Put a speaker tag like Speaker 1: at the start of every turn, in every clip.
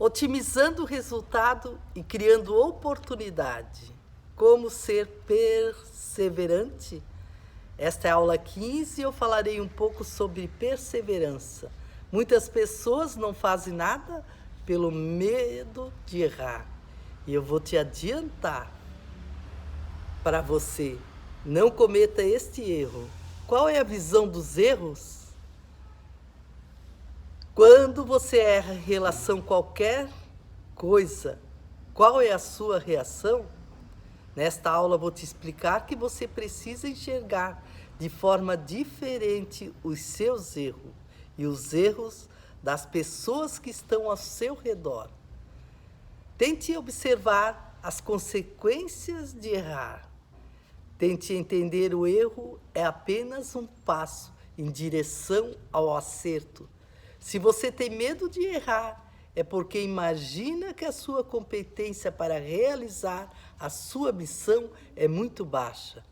Speaker 1: otimizando o resultado e criando oportunidade. Como ser perseverante? Esta é a aula 15 e eu falarei um pouco sobre perseverança. Muitas pessoas não fazem nada pelo medo de errar. E eu vou te adiantar para você, não cometa este erro. Qual é a visão dos erros? Quando você erra em relação a qualquer coisa, qual é a sua reação? Nesta aula vou te explicar que você precisa enxergar de forma diferente os seus erros e os erros das pessoas que estão ao seu redor. Tente observar as consequências de errar. Tente entender o erro é apenas um passo em direção ao acerto. Se você tem medo de errar, é porque imagina que a sua competência para realizar a sua missão é muito baixa,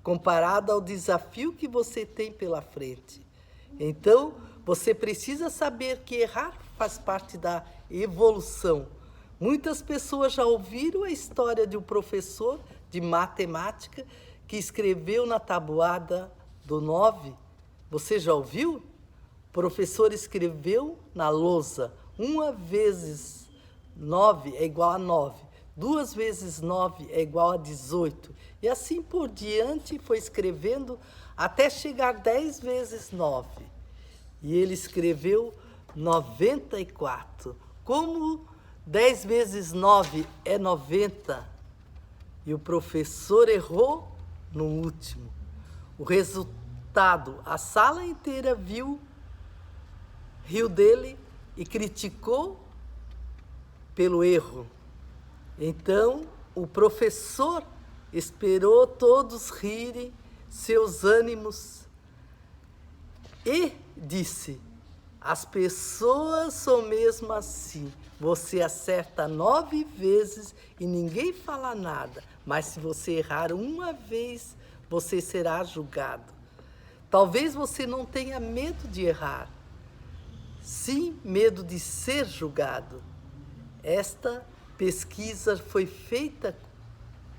Speaker 1: comparada ao desafio que você tem pela frente. Então, você precisa saber que errar faz parte da evolução. Muitas pessoas já ouviram a história de um professor de matemática que escreveu na tabuada do 9. Você já ouviu? O professor escreveu na lousa: 1 vezes 9 é igual a 9. 2 vezes 9 é igual a 18. E assim por diante foi escrevendo até chegar 10 vezes 9. E ele escreveu 94. Como 10 vezes 9 é 90. E o professor errou no último. O resultado, a sala inteira riu dele e criticou pelo erro. Então, o professor esperou todos rirem, seus ânimos, e disse: as pessoas são mesmo assim. Você acerta 9 vezes e ninguém fala nada, mas se você errar 1 vez, você será julgado. Talvez você não tenha medo de errar, sim medo de ser julgado. Esta pesquisa foi feita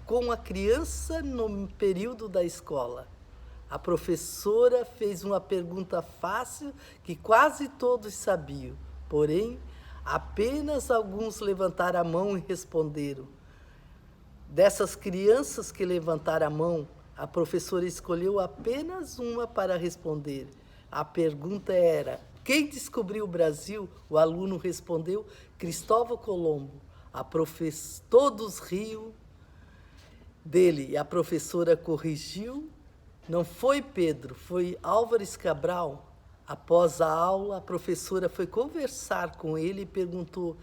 Speaker 1: com a criança no período da escola. A professora fez uma pergunta fácil que quase todos sabiam, porém, apenas alguns levantaram a mão e responderam. Dessas crianças que levantaram a mão, a professora escolheu apenas uma para responder. A pergunta era: quem descobriu o Brasil? O aluno respondeu: Cristóvão Colombo. Todos riam dele e a professora corrigiu. Não foi Pedro, foi Álvares Cabral. Após a aula, a professora foi conversar com ele e perguntou: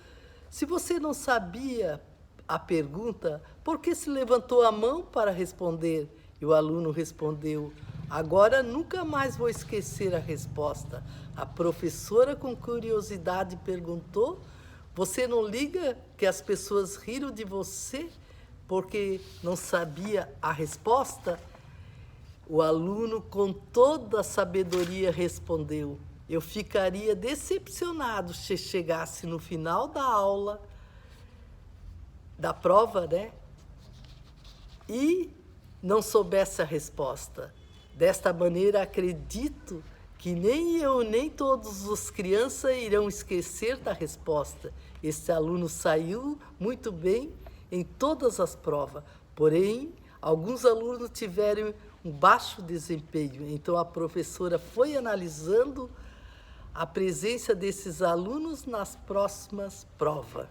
Speaker 1: se você não sabia a pergunta, por que se levantou a mão para responder? E o aluno respondeu: agora nunca mais vou esquecer a resposta. A professora, com curiosidade, perguntou: você não liga que as pessoas riram de você porque não sabia a resposta? O aluno, com toda a sabedoria, respondeu: eu ficaria decepcionado se chegasse no final da aula, da prova, né? E não soubesse a resposta. Desta maneira, acredito que nem eu, nem todas as crianças irão esquecer da resposta. Este aluno saiu muito bem em todas as provas, porém, alguns alunos tiveram um baixo desempenho. Então, a professora foi analisando a presença desses alunos nas próximas provas.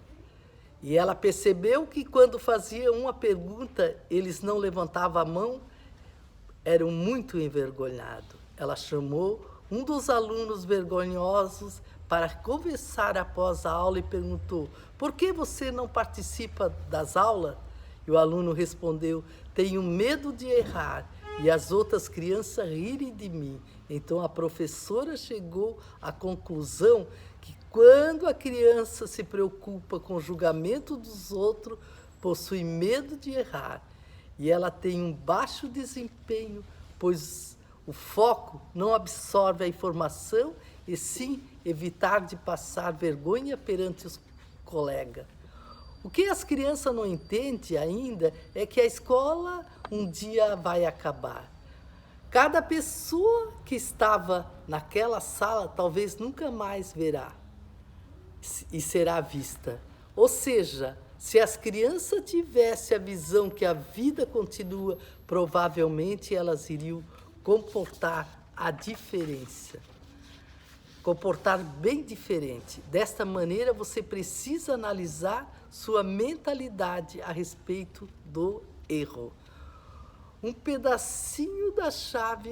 Speaker 1: E ela percebeu que, quando fazia uma pergunta, eles não levantavam a mão, eram muito envergonhados. Ela chamou um dos alunos vergonhosos para conversar após a aula e perguntou: por que você não participa das aulas? E o aluno respondeu: tenho medo de errar e as outras crianças rirem de mim. Então, a professora chegou à conclusão que, quando a criança se preocupa com o julgamento dos outros, possui medo de errar. E ela tem um baixo desempenho, pois o foco não absorve a informação e sim evitar de passar vergonha perante os colega. O que as crianças não entendem ainda é que a escola um dia vai acabar. Cada pessoa que estava naquela sala talvez nunca mais verá e será vista. Ou seja, se as crianças tivessem a visão que a vida continua, provavelmente elas iriam comportar a diferença. Comportar bem diferente. Desta maneira, você precisa analisar sua mentalidade a respeito do erro. Um pedacinho da chave